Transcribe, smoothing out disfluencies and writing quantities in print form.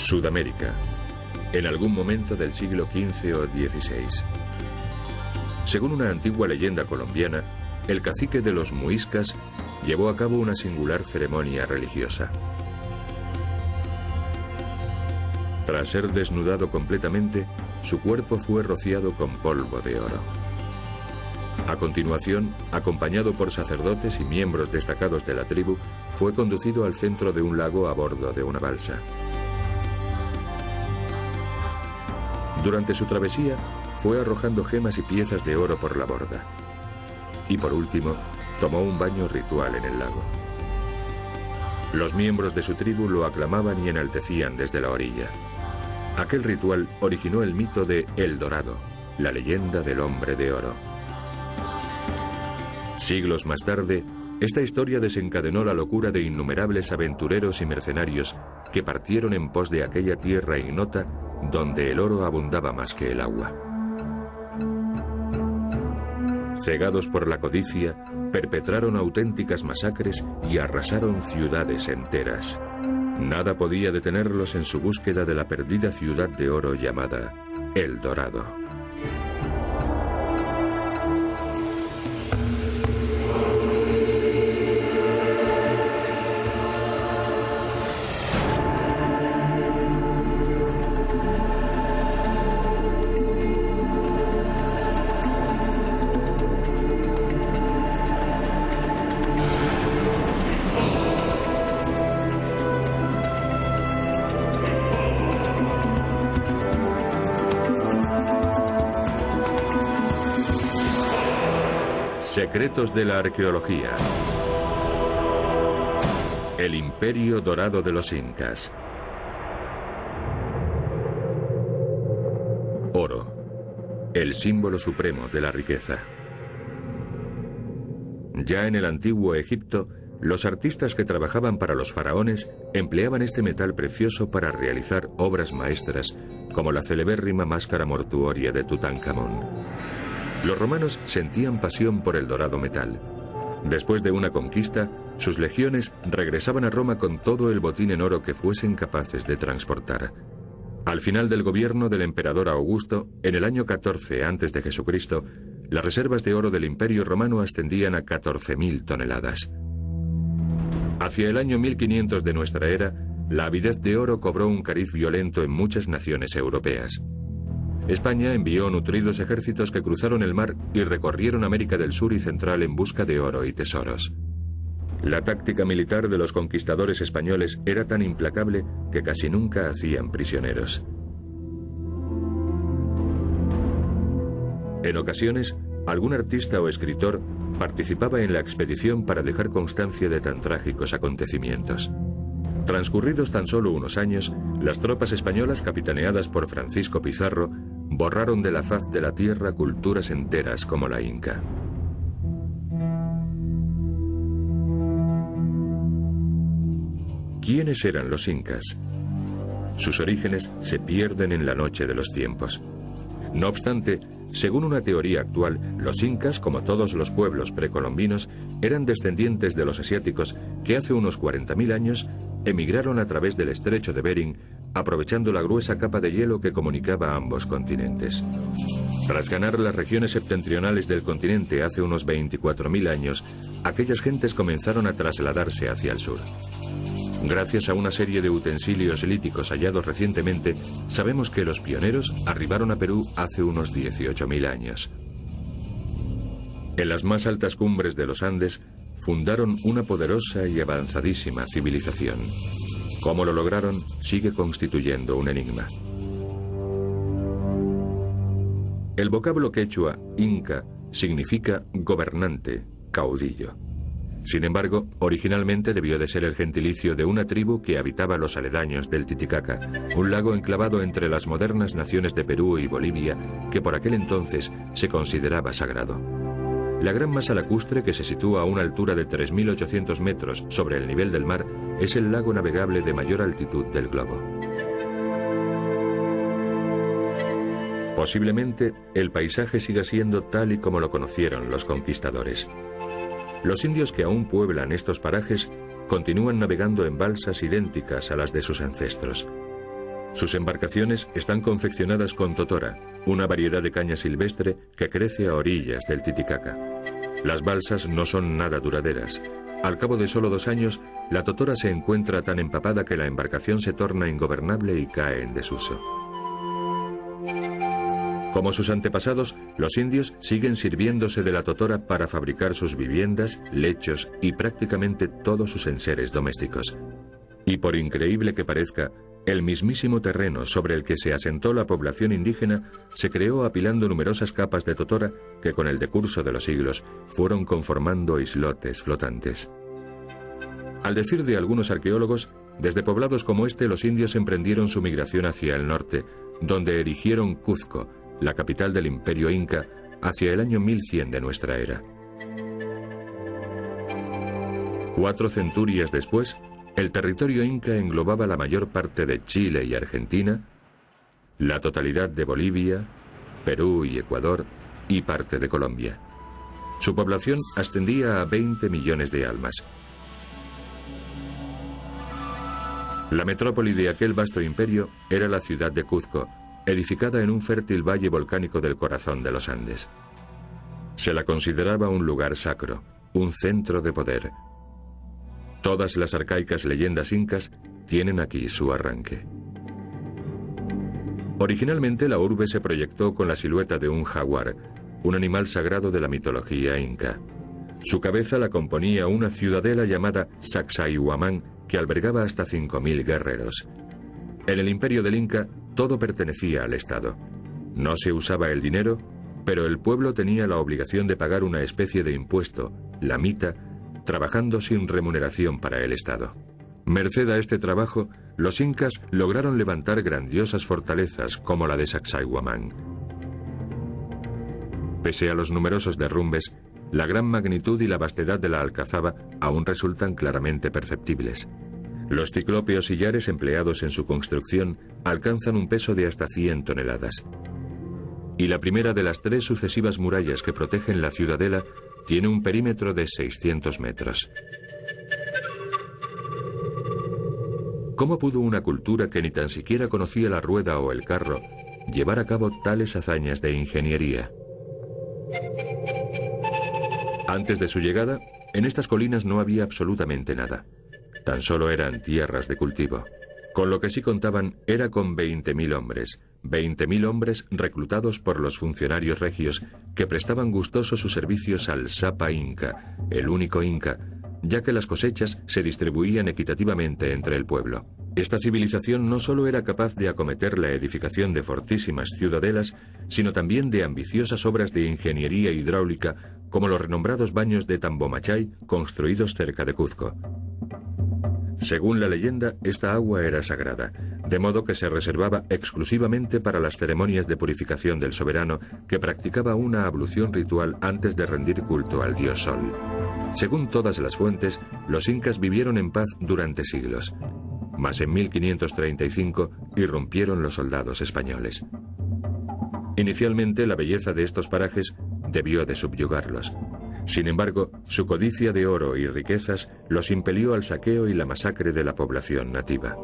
Sudamérica, en algún momento del siglo XV o XVI. Según una antigua leyenda colombiana, el cacique de los muiscas llevó a cabo una singular ceremonia religiosa. Tras ser desnudado completamente, su cuerpo fue rociado con polvo de oro. A continuación, acompañado por sacerdotes y miembros destacados de la tribu, fue conducido al centro de un lago a bordo de una balsa. Durante su travesía, fue arrojando gemas y piezas de oro por la borda. Y por último, tomó un baño ritual en el lago. Los miembros de su tribu lo aclamaban y enaltecían desde la orilla. Aquel ritual originó el mito de El Dorado, la leyenda del hombre de oro. Siglos más tarde, esta historia desencadenó la locura de innumerables aventureros y mercenarios que partieron en pos de aquella tierra ignota donde el oro abundaba más que el agua. Cegados por la codicia, perpetraron auténticas masacres y arrasaron ciudades enteras. Nada podía detenerlos en su búsqueda de la perdida ciudad de oro llamada El Dorado. Secretos de la arqueología. El Imperio Dorado de los Incas. Oro, el símbolo supremo de la riqueza. Ya en el antiguo Egipto, los artistas que trabajaban para los faraones empleaban este metal precioso para realizar obras maestras, como la celebérrima máscara mortuoria de Tutankamón. Los romanos sentían pasión por el dorado metal. Después de una conquista, sus legiones regresaban a Roma con todo el botín en oro que fuesen capaces de transportar. Al final del gobierno del emperador Augusto, en el año 14 a.C., las reservas de oro del Imperio Romano ascendían a 14.000 toneladas. Hacia el año 1500 de nuestra era, la avidez de oro cobró un cariz violento en muchas naciones europeas. España envió nutridos ejércitos que cruzaron el mar y recorrieron América del Sur y Central en busca de oro y tesoros. La táctica militar de los conquistadores españoles era tan implacable que casi nunca hacían prisioneros. En ocasiones, algún artista o escritor participaba en la expedición para dejar constancia de tan trágicos acontecimientos. Transcurridos tan solo unos años, las tropas españolas capitaneadas por Francisco Pizarro borraron de la faz de la tierra culturas enteras como la inca. ¿Quiénes eran los incas? Sus orígenes se pierden en la noche de los tiempos. No obstante, según una teoría actual, los incas, como todos los pueblos precolombinos, eran descendientes de los asiáticos que hace unos 40.000 años emigraron a través del estrecho de Bering, aprovechando la gruesa capa de hielo que comunicaba ambos continentes. Tras ganar las regiones septentrionales del continente hace unos 24.000 años, aquellas gentes comenzaron a trasladarse hacia el sur. Gracias a una serie de utensilios líticos hallados recientemente, sabemos que los pioneros arribaron a Perú hace unos 18.000 años. En las más altas cumbres de los Andes, fundaron una poderosa y avanzadísima civilización. Cómo lo lograron sigue constituyendo un enigma. El vocablo quechua, inca, significa gobernante, caudillo. Sin embargo, originalmente debió de ser el gentilicio de una tribu que habitaba los aledaños del Titicaca, un lago enclavado entre las modernas naciones de Perú y Bolivia, que por aquel entonces se consideraba sagrado. La gran masa lacustre, que se sitúa a una altura de 3.800 metros sobre el nivel del mar, es el lago navegable de mayor altitud del globo. Posiblemente, el paisaje siga siendo tal y como lo conocieron los conquistadores. Los indios que aún pueblan estos parajes continúan navegando en balsas idénticas a las de sus ancestros. Sus embarcaciones están confeccionadas con totora, una variedad de caña silvestre que crece a orillas del Titicaca. Las balsas no son nada duraderas. Al cabo de solo 2 años, la totora se encuentra tan empapada que la embarcación se torna ingobernable y cae en desuso. Como sus antepasados, los indios siguen sirviéndose de la totora para fabricar sus viviendas, lechos y prácticamente todos sus enseres domésticos. Y por increíble que parezca, el mismísimo terreno sobre el que se asentó la población indígena se creó apilando numerosas capas de totora que con el decurso de los siglos fueron conformando islotes flotantes. Al decir de algunos arqueólogos, desde poblados como este los indios emprendieron su migración hacia el norte, donde erigieron Cuzco, la capital del Imperio Inca, hacia el año 1100 de nuestra era. 4 centurias después, el territorio inca englobaba la mayor parte de Chile y Argentina, la totalidad de Bolivia, Perú y Ecuador y parte de Colombia. Su población ascendía a 20 millones de almas. La metrópoli de aquel vasto imperio era la ciudad de Cuzco, edificada en un fértil valle volcánico del corazón de los Andes. Se la consideraba un lugar sacro, un centro de poder. Todas las arcaicas leyendas incas tienen aquí su arranque. Originalmente la urbe se proyectó con la silueta de un jaguar, un animal sagrado de la mitología inca. Su cabeza la componía una ciudadela llamada Sacsayhuamán que albergaba hasta 5.000 guerreros. En el imperio del Inca todo pertenecía al Estado. No se usaba el dinero, pero el pueblo tenía la obligación de pagar una especie de impuesto, la mita, trabajando sin remuneración para el Estado. Merced a este trabajo, los incas lograron levantar grandiosas fortalezas como la de Sacsayhuamán. Pese a los numerosos derrumbes, la gran magnitud y la vastedad de la alcazaba aún resultan claramente perceptibles. Los ciclópeos sillares empleados en su construcción alcanzan un peso de hasta 100 toneladas. Y la primera de las 3 sucesivas murallas que protegen la ciudadela tiene un perímetro de 600 metros. ¿Cómo pudo una cultura que ni tan siquiera conocía la rueda o el carro llevar a cabo tales hazañas de ingeniería? Antes de su llegada, en estas colinas no había absolutamente nada. Tan solo eran tierras de cultivo. Con lo que sí contaban era con 20.000 hombres. 20.000 hombres reclutados por los funcionarios regios que prestaban gustosos sus servicios al Sapa Inca, el único Inca, ya que las cosechas se distribuían equitativamente entre el pueblo. Esta civilización no solo era capaz de acometer la edificación de fortísimas ciudadelas, sino también de ambiciosas obras de ingeniería hidráulica como los renombrados baños de Tambomachay construidos cerca de Cuzco. Según la leyenda, esta agua era sagrada, de modo que se reservaba exclusivamente para las ceremonias de purificación del soberano, que practicaba una ablución ritual antes de rendir culto al dios Sol. Según todas las fuentes, los incas vivieron en paz durante siglos, mas en 1535 irrumpieron los soldados españoles. Inicialmente, la belleza de estos parajes debió de subyugarlos. Sin embargo, su codicia de oro y riquezas los impelió al saqueo y la masacre de la población nativa.